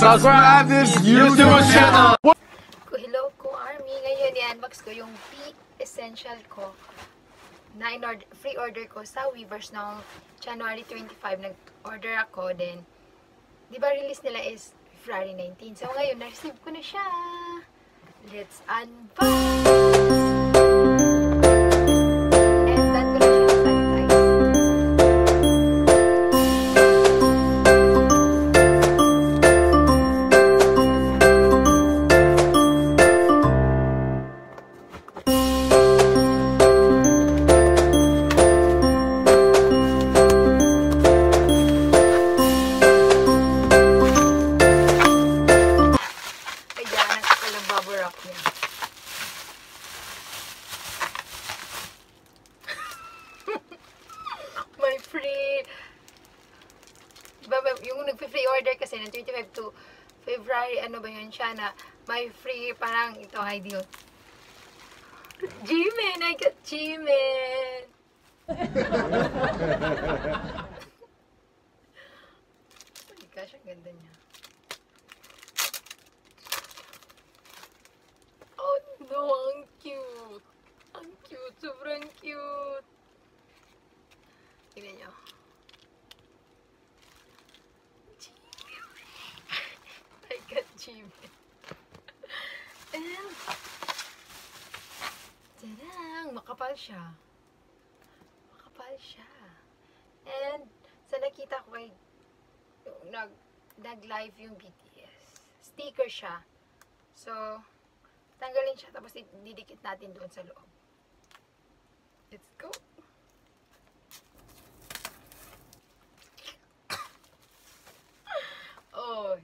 Subscribe this YouTube channel! Hello ko, Army. Ngayon i-unbox ko yung Essential ko na free order ko sa Weavers noong January 25. Nag-order ako, then di ba release nila is February 19. So ngayon, na-receive ko na siya. Let's unbox! May free, yung nag-free order kasi ng 25 to February, ano ba yun siya na may free parang ito, ideal. Jimin! I got Jimin! Ay gosh, ang ganda niya. Oh no, ang cute! Ang cute, sobrang cute! Tingnan nyo. I got Jimin. And, tarang! Makapal siya. Makapal siya. And, sa nakita ko ay nag-live yung BTS. Sticker siya. So, tanggalin siya tapos didikit natin doon sa loob. Let's go! Oh.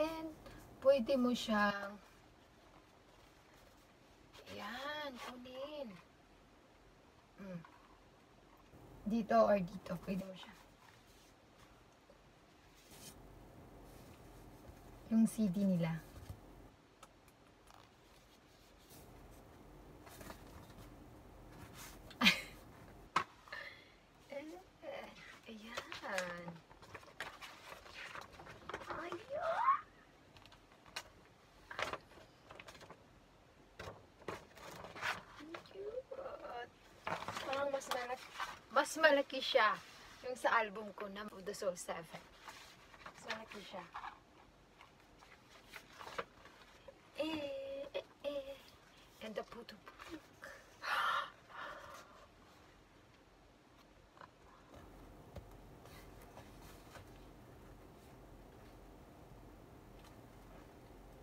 And pwede mo siyang yan, kunin. Dito or dito, pwede mo siya. Yung CD nila. Ayan. Parang mas malaki siya yung sa album ko na The Soul 7. Mas malaki siya. And the photo book.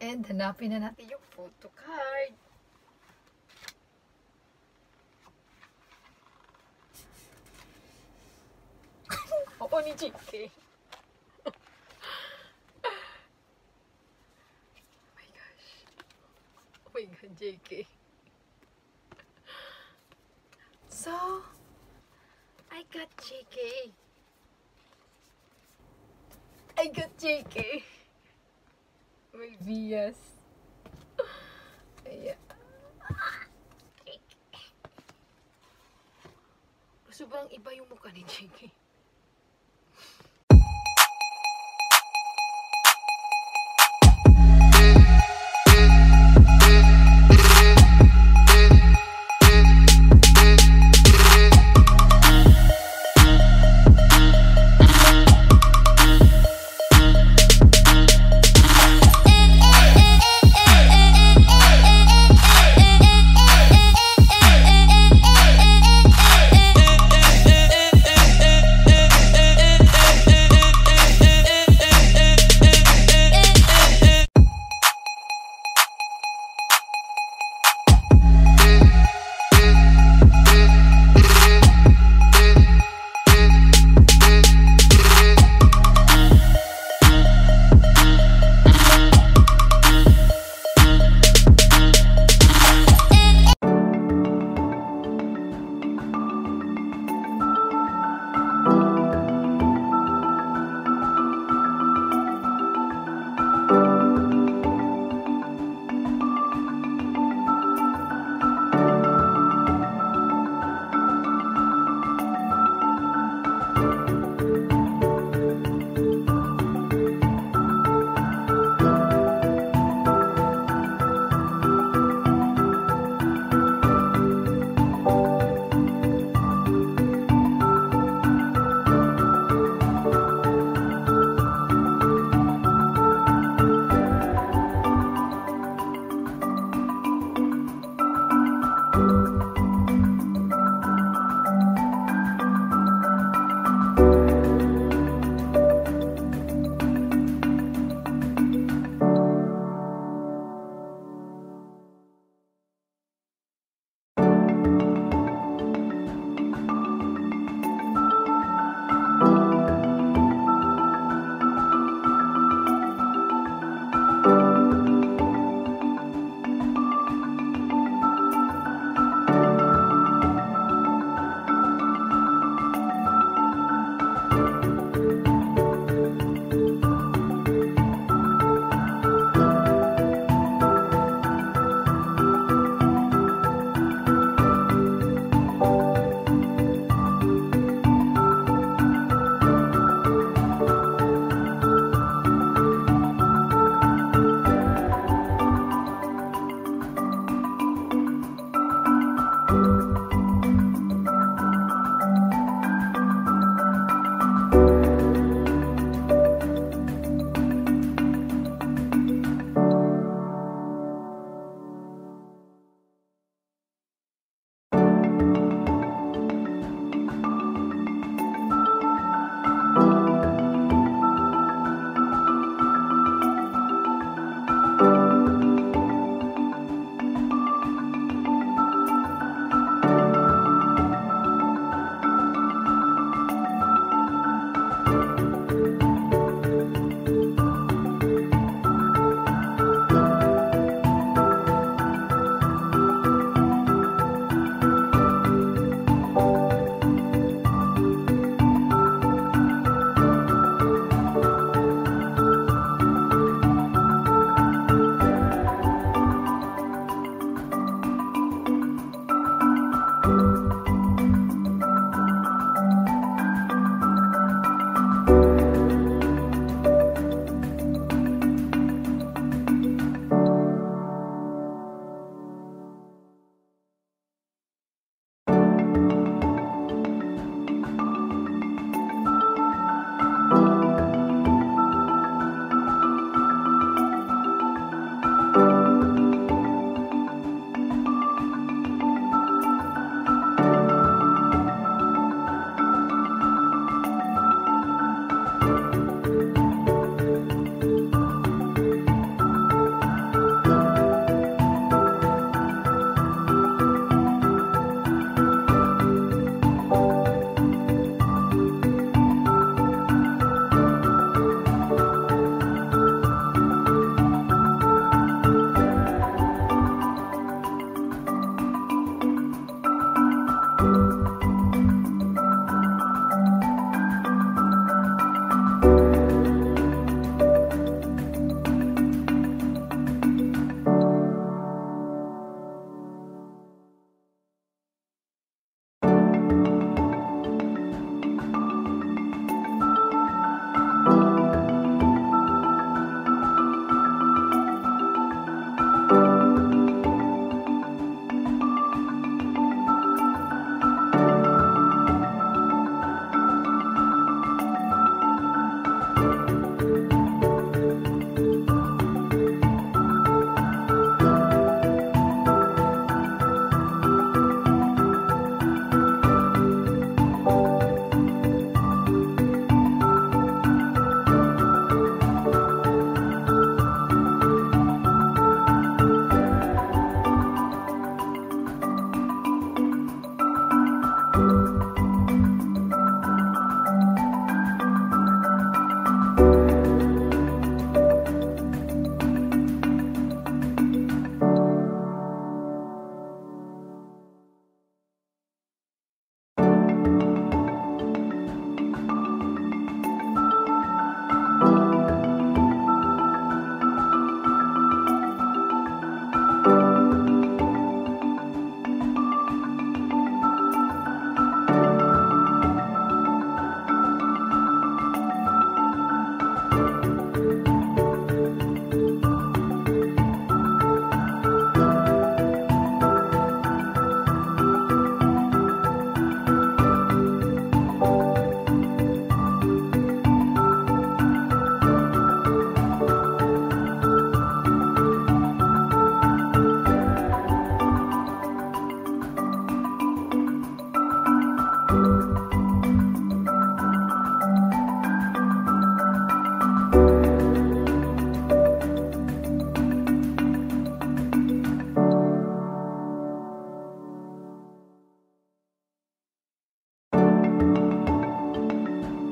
And hanapin na natin yung photo card. Oo, ni JK. Oh my god, JK. So, I got JK. I got JK. May VS. Ayan. Sobrang iba yung mukha ni JK.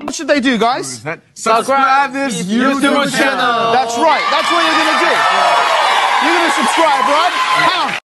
What should they do, guys? Subscribe this YouTube channel. That's right. That's what you're going to do. You're going to subscribe, right? Hang on.